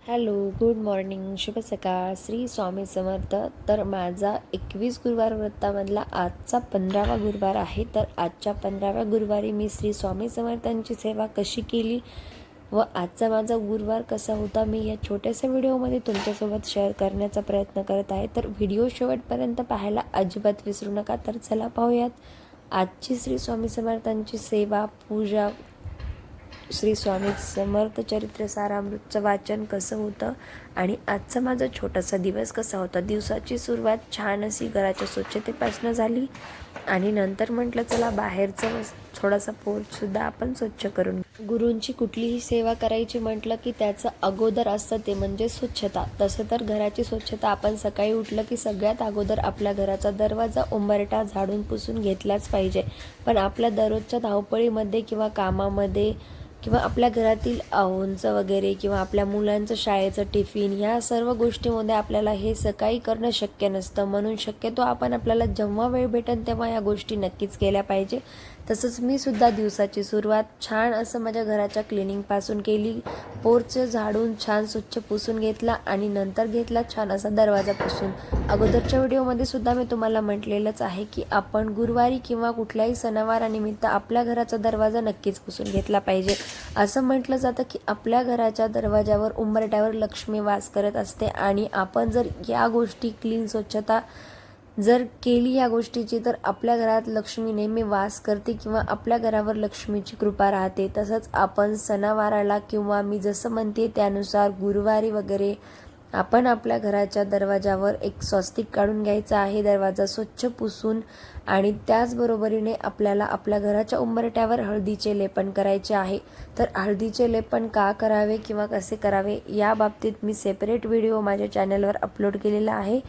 Hello, good morning, शुभ सकाळ, श्री स्वामी समर्थ. तर माझा 21 गुरुवार व्रतामधला आजचा 15वा गुरुवार आहे. तर आजच्या 15व्या गुरुवारी मी श्री स्वामी समर्थांची सेवा कशी केली व आजचा माझा गुरुवार कसा होता, मी या छोट्याशा व्हिडिओमध्ये तुमच्यासोबत शेअर करण्याचा प्रयत्न करत आहे. तर व्हिडिओ शेवटपर्यंत पाहायला अजिबात विसरू नका. तर चला पाहूयात आजची श्री स्वामी समर्थांची सेवा, पूजा, श्री स्वामी समर्थ चरित्र सारामृतचं वाचन कसं होतं आणि आजचा माझा छोटासा दिवस कसा होता. दिवसाची सुरुवात छान अशी घराच्या स्वच्छतेपासून झाली आणि नंतर म्हटलं चला बाहेरचं थोडासा पोर्चसुद्धा आपण स्वच्छ करून. गुरूंची कुठलीही सेवा करायची म्हटलं की त्याचं अगोदर असतं ते म्हणजे स्वच्छता. तसं तर घराची स्वच्छता आपण सकाळी उठलं की सगळ्यात अगोदर आपल्या घराचा दरवाजा, उंबरठा झाडून पुसून घेतलाच पाहिजे. पण आपल्या दररोजच्या धावपळीमध्ये किंवा कामामध्ये किंवा आपल्या घरातील आहोंचं वगैरे किंवा आपल्या मुलांचं शाळेचं टिफिन, ह्या सर्व गोष्टीमध्ये आपल्याला हे सकाळी करणं शक्य नसतं. म्हणून शक्यतो आपल्याला जेव्हा वेळ भेटेल तेव्हा या गोष्टी नक्कीच केल्या पाहिजे. तसंच मी सुद्धा दिवसाची सुरुवात छान असं माझ्या घराच्या क्लिनिंगपासून केली. पोर्च झाडून छान स्वच्छ पुसून घेतला आणि नंतर घेतला छान असा दरवाजा पुसून. अगोदरच्या व्हिडिओमध्ये सुद्धा मी तुम्हाला म्हटलेलंच आहे की आपण गुरुवारी किंवा कुठल्याही सणावारानिमित्त आपल्या घराचा दरवाजा नक्कीच पुसून घेतला पाहिजे. असं म्हटलं जातं की आपल्या घराच्या दरवाजावर, उंबरठ्यावर लक्ष्मी वास करत असते आणि आपण जर या गोष्टी क्लीन, स्वच्छता जर केली या गोष्टीची, तर आपल्या घरात लक्ष्मी नेहमी वास करते किंवा आपल्या घरावर लक्ष्मीची कृपा राहते. तसंच आपण सणावाराला किंवा मी जसं म्हणते त्यानुसार गुरुवारी वगैरे आपण आपल्या घराच्या दरवाजावर एक स्वस्तिक काढून घ्यायचं आहे, दरवाजा स्वच्छ पुसून. आणि त्याचबरोबरीने आपल्याला आपल्या घराच्या उंबरठ्यावर हळदीचे लेपन करायचे आहे. तर हळदीचे लेपन का करावे किंवा कसे करावे या बाबतीत मी सेपरेट व्हिडिओ माझ्या चॅनलवर अपलोड केलेला आहे.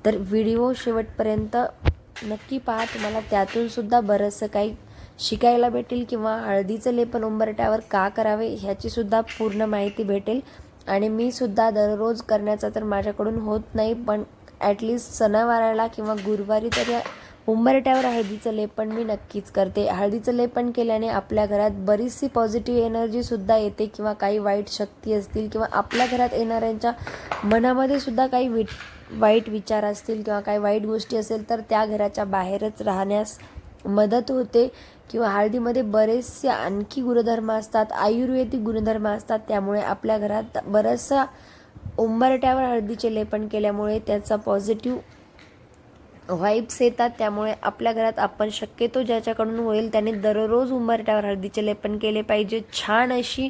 तर व्हिडिओ शेवटपर्यंत नक्की पहा, तुम्हाला त्यातून सुद्धा बरंचसं काही शिकायला भेटेल किंवा हळदीचं लेपन उंबरठ्यावर का करावे ह्याची सुद्धा पूर्ण माहिती भेटेल. आणि मी सुद्धा दररोज करण्याचा तर माझ्याकडून होत नाही, पण ॲटलिस्ट सणावाराला किंवा गुरुवारी तरी उंबरठ्यावर हळदीचं लेपन मी नक्कीच करते. हळदीचं लेपन केल्याने आपल्या घरात बरीचशी पॉझिटिव्ह एनर्जीसुद्धा येते किंवा काही वाईट शक्ती असतील किंवा आपल्या घरात येणाऱ्यांच्या मनामध्ये सुद्धा काही वाईट विचार असतील किंवा काही वाईट गोष्टी असेल तर त्या घराच्या बाहेरच राहण्यास मदत होते. किंवा हळदीमध्ये बरेचसे आणखी गुणधर्म असतात, आयुर्वेदिक गुणधर्म असतात. त्यामुळे आपल्या घरात बरंचसा उंबरठ्यावर हळदीचे लेपन केल्यामुळे त्याचा पॉझिटिव्ह व्हाईब्स येतात. त्यामुळे आपल्या घरात आपण शक्यतो ज्याच्याकडून होईल त्याने दररोज उंबरठ्यावर हळदीचे लेपन केले पाहिजे. छान अशी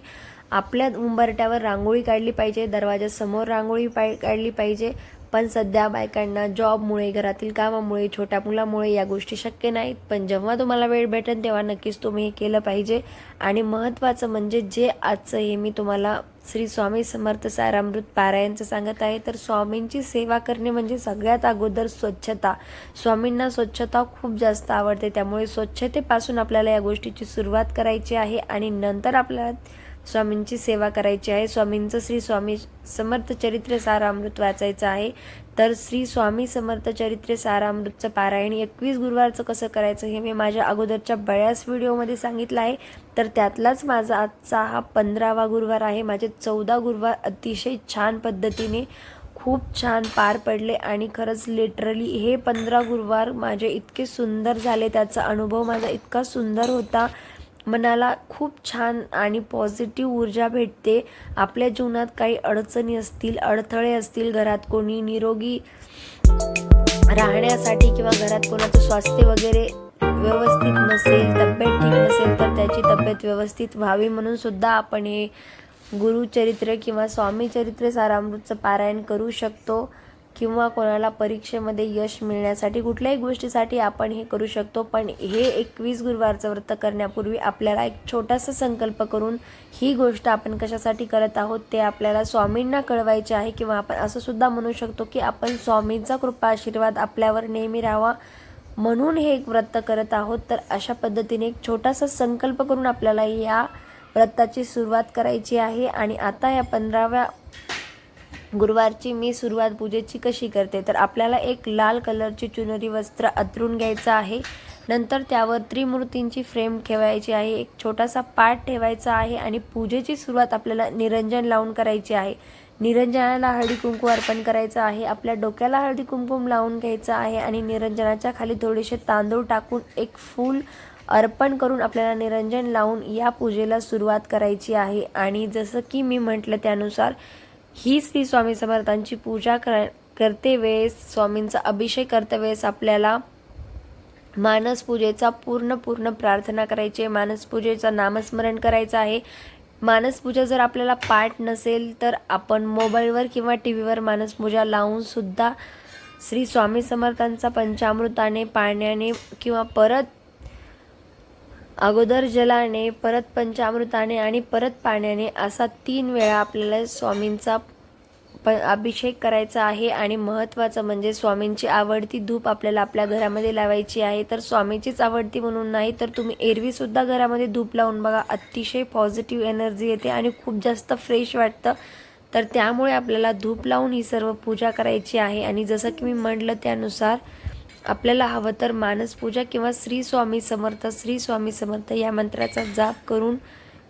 आपल्या उंबरठ्यावर रांगोळी काढली पाहिजे, दरवाजासमोर रांगोळी काढली पाहिजे. पण सध्या बायकांना जॉबमुळे, घरातील कामामुळे, छोट्या मुलामुळे या गोष्टी शक्य नाहीत. पण जेव्हा तुम्हाला वेळ भेटेल तेव्हा नक्कीच तुम्ही हे केलं पाहिजे. आणि महत्त्वाचं म्हणजे जे आजचं हे मी तुम्हाला श्री स्वामी समर्थ सारामृत पारायणचं सांगत आहे, तर स्वामींची सेवा करणे म्हणजे सगळ्यात अगोदर स्वच्छता. स्वामींना स्वच्छता खूप जास्त आवडते, त्यामुळे स्वच्छतेपासून आपल्याला या गोष्टीची सुरुवात करायची आहे आणि नंतर आपल्याला स्वामींची सेवा करायची आहे. स्वामींचं श्री स्वामी समर्थ चरित्र सारामृत वाचायचं आहे. तर श्री स्वामी समर्थ चरित्र सारामृतचं पारायण 21 गुरुवारचं कसं करायचं हे मी माझ्या अगोदरच्या बऱ्याच व्हिडिओमध्ये सांगितलं आहे. तर त्यातलाच माझा आजचा हा 15वा गुरुवार आहे. माझे 14 गुरुवार अतिशय छान पद्धतीने खूप छान पार पडले आणि खरंच लिटरली हे 15 गुरुवार माझे इतके सुंदर झाले, त्याचा अनुभव माझा इतका सुंदर होता. मनाला खूप छान आणि पॉझिटिव्ह ऊर्जा भेटते. आपल्या जीवनात काही अडचणी असतील, अडथळे असतील, घरात कोणी निरोगी राहण्यासाठी किंवा घरात कोणाचं स्वास्थ्य वगैरे व्यवस्थित नसेल, तब्येत ठीक नसेल, तर त्याची तब्येत व्यवस्थित व्हावी म्हणून सुद्धा आपण हे गुरुचरित्र किंवा स्वामी चरित्र सारामृतचं पारायण करू शकतो. किंवा कोणाला परीक्षेमध्ये यश मिळण्यासाठी, कुठल्याही गोष्टीसाठी आपण हे करू शकतो. पण हे 21 गुरुवारचं व्रत करण्यापूर्वी आपल्याला एक छोटासा संकल्प करून ही गोष्ट आपण कशासाठी करत आहोत ते आपल्याला स्वामींना कळवायचे आहे. किंवा आपण असं सुद्धा म्हणू शकतो की आपण स्वामींचा कृपा आशीर्वाद आपल्यावर नेहमी राहावा म्हणून हे एक व्रत करत आहोत. तर अशा पद्धतीने एक छोटासा संकल्प करून आपल्याला या व्रताची सुरुवात करायची आहे. आणि आता या 15व्या गुरुवारची मी सुरुवात पूजेची कशी करते, तर आपल्याला एक लाल कलरची चुनरी वस्त्र अंथरून घ्यायचं आहे. नंतर त्यावर त्रिमूर्तींची फ्रेम ठेवायची आहे, एक छोटासा पाट ठेवायचा आहे आणि पूजेची सुरुवात आपल्याला निरंजन लावून करायची आहे. निरंजनाला हळदी कुंकू अर्पण करायचं आहे. आपल्या डोक्याला हळदी कुंकुम लावून घ्यायचं आहे आणि निरंजनाच्या खाली थोडेसे तांदूळ टाकून एक फूल अर्पण करून आपल्याला निरंजन लावून या पूजेला सुरुवात करायची आहे. आणि जसं की मी म्हटलं त्यानुसार ही श्री स्वामी समर्थांची पूजा करते वेळेस, स्वामींचा अभिषेक करते वेळेस आपल्याला मानस पूजेचा पूर्ण प्रार्थना करायची आहे. मानस पूजेचं नामस्मरण करायचं आहे. मानस पूजा जर आपल्याला पाठ नसेल तर आपण मोबाईलवर किंवा टी व्हीवर मानस पूजा लावून सुद्धा श्री स्वामी समर्थांचा पंचामृताने, पाण्याने किंवा परत अगोदर जलाने, परत पंचामृताने आणि परत पाण्याने असा 3 वेळा आपल्याला स्वामींचा अभिषेक करायचा आहे. आणि महत्त्वाचं म्हणजे स्वामींची आवडती धूप आपल्याला आपल्या घरामध्ये लावायची आहे. तर स्वामीचीच आवडती म्हणून नाही तर तुम्ही एरवीसुद्धा घरामध्ये धूप लावून बघा, अतिशय पॉझिटिव्ह एनर्जी येते आणि खूप जास्त फ्रेश वाटतं. तर त्यामुळे आपल्याला धूप लावून ही सर्व पूजा करायची आहे. आणि जसं की मी म्हटलं त्यानुसार आपल्याला हवं तर मानस पूजा किंवा श्री स्वामी समर्थ या मंत्राचा जाप करून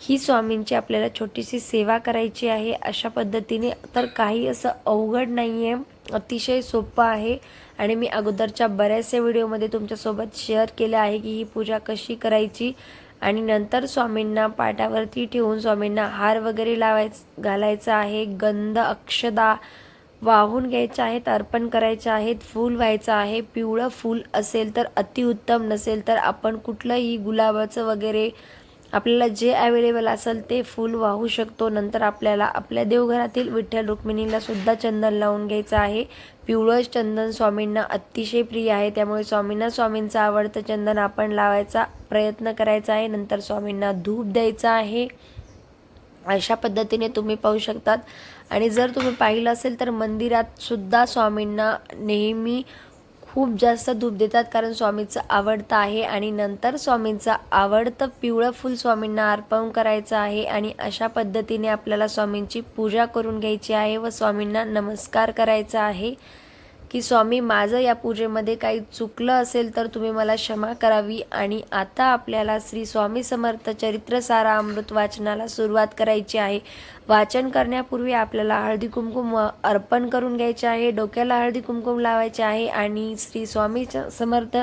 ही स्वामींची आपल्याला छोटीशी सेवा करायची आहे. अशा पद्धतीने तर काही असं अवघड नाही आहे, अतिशय सोपं आहे. आणि मी अगोदरच्या बऱ्याचशा व्हिडिओमध्ये तुमच्यासोबत शेअर केलं आहे की ही पूजा कशी करायची. आणि नंतर स्वामींना पाटावरती ठेवून स्वामींना हार वगैरे घालायचा आहे. गंध अक्षदा वाहून घ्यायच्या आहेत, अर्पण करायच्या आहेत. फूल व्हायचं आहे. पिवळं फूल असेल तर अतिउत्तम, नसेल तर आपण कुठलंही गुलाबाचं वगैरे आपल्याला जे अवेलेबल असेल ते फूल वाहू शकतो. नंतर आपल्याला आपल्या देवघरातील विठ्ठल रुक्मिणीला सुद्धा चंदन लावून घ्यायचं आहे. पिवळं चंदन स्वामींना अतिशय प्रिय आहे, त्यामुळे स्वामींचं आवडतं चंदन आपण लावायचा प्रयत्न करायचा आहे. नंतर स्वामींना धूप द्यायचा आहे. अशा पद्धतीने तुम्ही पाहू शकतात. आणि जर तुम्ही पाहिलं असेल तर मंदिरात सुद्धा स्वामींना नेहमी खूप जास्त धूप देतात, कारण स्वामींचं आवडतं आहे. आणि नंतर स्वामींचं आवडतं पिवळं फूल स्वामींना अर्पण करायचं आहे. आणि अशा पद्धतीने आपल्याला स्वामींची पूजा करून घ्यायची आहे व स्वामींना नमस्कार करायचा आहे की स्वामी, माझं या पूजेमध्ये काही चुकलं असेल तर तुम्ही मला क्षमा करावी. आणि आता आपल्याला श्री स्वामी समर्थ चरित्र सारामृत वाचनाला सुरुवात करायची आहे. वाचन करण्यापूर्वी आपल्याला हळदी कुंकुम अर्पण करून घ्यायचे आहे. डोक्याला हळदी कुंकुम लावायचे आहे. आणि श्री स्वामी समर्थ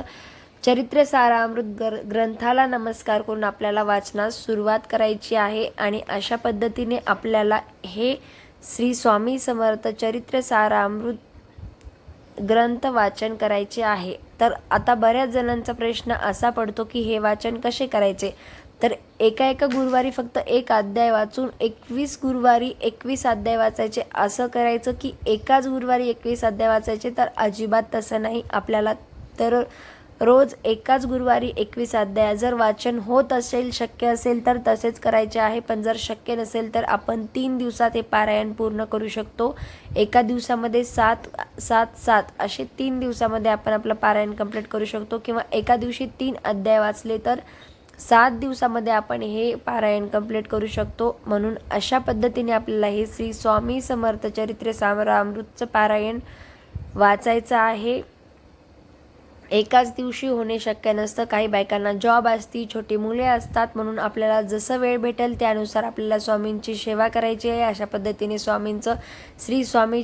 चरित्र सारामृत ग्रंथाला नमस्कार करून आपल्याला वाचनास सुरुवात करायची आहे. आणि अशा पद्धतीने आपल्याला हे श्री स्वामी समर्थ चरित्र सारामृत ग्रंथ वाचन करायचे आहे. तर आता बऱ्याच जणांचा प्रश्न असा पडतो की हे वाचन कसे करायचे. तर एका गुरुवारी फक्त एक अध्याय वाचून 21 गुरुवारी 21 अध्याय वाचायचे असं करायचं की एकाच गुरुवारी 21 अध्याय वाचायचे, तर अजिबात तसं नाही. आपल्याला तर रोज एकाच गुरुवारी 21 अध्याय जर वाचन होत असेल, शक्य असेल तर तसेच करायचे आहे. पण जर शक्य नसेल तर आपण 3 दिवसात हे पारायण पूर्ण करू शकतो. एका दिवसामध्ये 7 असे 3 दिवसामध्ये आपण आपलं पारायण कंप्लीट करू शकतो. किंवा एका दिवशी 3 अध्याय वाचले तर 7 दिवसामध्ये आपण हे पारायण कंप्लीट करू शकतो. म्हणून अशा पद्धतीने आपल्याला हे श्री स्वामी समर्थ चरित्र सारामृतचं पारायण वाचायचं आहे. एकाच दिवशी होणे शक्य नसतं. काही बायकांना जॉब असती, छोटी मुले असतात, म्हणून आपल्याला जसं वेळ भेटेल त्यानुसार आपल्याला स्वामींची सेवा करायची आहे. अशा पद्धतीने स्वामींचं श्री स्वामी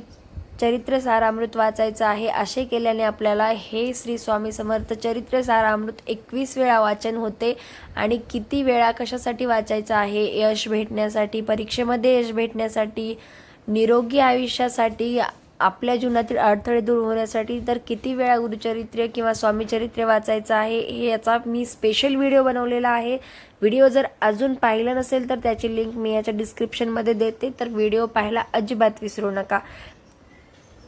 चरित्र सारामृत वाचायचं आहे. असे केल्याने आपल्याला हे श्री स्वामी समर्थ चरित्र सारामृत 21 वेळा वाचन होते. आणि किती वेळा कशासाठी वाचायचं आहे? यश भेटण्यासाठी, परीक्षेमध्ये यश भेटण्यासाठी, निरोगी आयुष्यासाठी, आपल्या जीवनातील अडथळे दूर होण्यासाठी. तर किती वेळा गुरुचरित्र किंवा स्वामीचरित्र वाचायचं आहे हे याचा मी स्पेशल व्हिडिओ बनवलेला आहे. व्हिडिओ जर अजून पाहिला नसेल तर त्याची लिंक मी याच्या डिस्क्रिप्शनमध्ये देते, तर व्हिडिओ पाहायला अजिबात विसरू नका.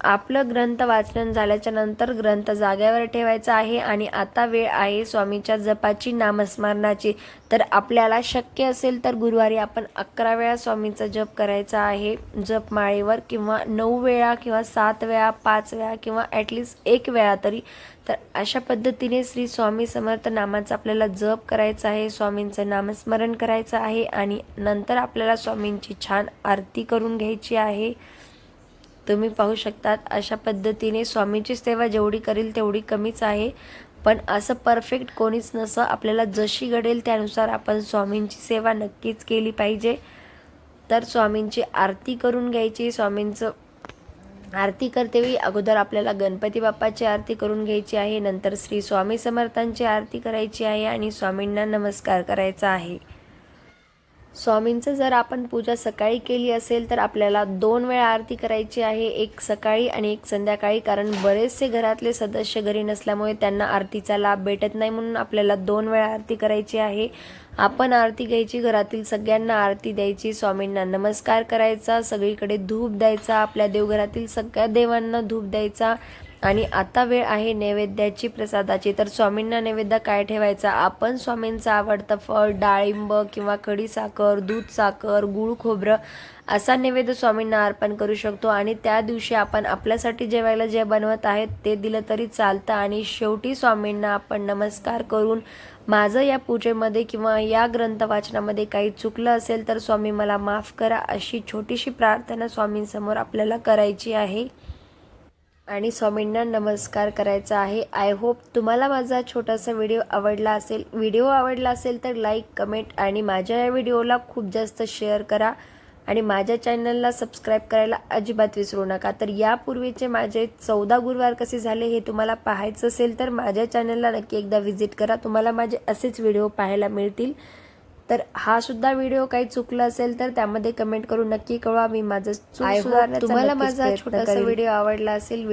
आपलं ग्रंथ वाचन झाल्याच्या नंतर ग्रंथ जागेवर ठेवायचा आहे. आणि आता वेळ आहे स्वामीच्या जपाची, नामस्मरणाची. तर आपल्याला शक्य असेल तर गुरुवारी आपण 11 वेळा स्वामींचा जप करायचा आहे जपमाळेवर, किंवा 9 वेळा किंवा 7 वेळा, 5 वेळा किंवा ॲटलिस्ट 1 वेळा तरी. तर अशा पद्धतीने श्री स्वामी समर्थ नामाचा आपल्याला जप करायचा आहे, स्वामींचं नामस्मरण करायचं आहे. आणि नंतर आपल्याला स्वामींची छान आरती करून घ्यायची आहे. तुम्ही पाहू शकतात अशा पद्धतीने स्वामींची सेवा जेवढी करेल तेवढी कमीच आहे. पण असं परफेक्ट कोणीच नसतं. आपल्याला जशी घडेल त्यानुसार आपण स्वामींची सेवा नक्कीच केली पाहिजे. तर स्वामींची आरती करून घ्यायची. स्वामींचं आरती करतेवेळी अगोदर आपल्याला गणपती बाप्पाची आरती करून घ्यायची आहे, नंतर श्री स्वामी समर्थांची आरती करायची आहे आणि स्वामींना नमस्कार करायचा आहे. स्वामींचं जर आपण पूजा सकाळी केली असेल तर आपल्याला 2 वेळा आरती करायची आहे, एक सकाळी आणि एक संध्याकाळी. कारण बरेचसे घरातले सदस्य घरी नसल्यामुळे त्यांना आरतीचा लाभ भेटत नाही, म्हणून आपल्याला 2 वेळा आरती करायची आहे. आपण आरती घ्यायची, घरातील सगळ्यांना आरती द्यायची, स्वामींना नमस्कार करायचा, सगळीकडे धूप द्यायचा, आपल्या देवघरातील सगळ्या देवांना धूप द्यायचा. आणि आता वेळ आहे नैवेद्याची, प्रसादाची. तर स्वामींना नैवेद्य काय ठेवायचा? आपण स्वामींचं आवडतं फळ, डाळिंब किंवा खडीसाखर, दूध साखर, गूळ खोबरं असा नैवेद्य स्वामींना अर्पण करू शकतो. आणि त्या दिवशी आपण आपल्यासाठी जेवायला जे बनवत आहेत ते दिलं तरी चालतं. आणि शेवटी स्वामींना आपण नमस्कार करून, माझं या पूजेमध्ये किंवा या ग्रंथ वाचनामध्ये काही चुकलं असेल तर स्वामी मला माफ करा, अशी छोटीशी प्रार्थना स्वामींसमोर आपल्याला करायची आहे आणि स्वामींना नमस्कार करायचा आहे. आय होप तुम्हाला माझा छोटासा व्हिडिओ आवडला असेल. व्हिडिओ आवडला असेल तर लाईक, कमेंट आणि माझ्या या व्हिडिओला खूप जास्त शेअर करा आणि माझ्या चॅनलला सबस्क्राईब करायला अजिबात विसरू नका. तर यापूर्वीचे माझे 14 गुरुवार कसे झाले हे तुम्हाला पाहायचं असेल तर माझ्या चॅनलला नक्की एकदा व्हिजिट करा. तुम्हाला माझे असेच व्हिडिओ पाहायला मिळतील. तर हा सुद्धा व्हिडिओ काही चुकला असेल तर त्यामध्ये कमेंट करून नक्की कळवा. मी माझं चूक सुधारण्याचा तुम्हाला नक्कीच माझा प्रयत्न छोटासा करेन. व्हिडिओ आवडला असेल.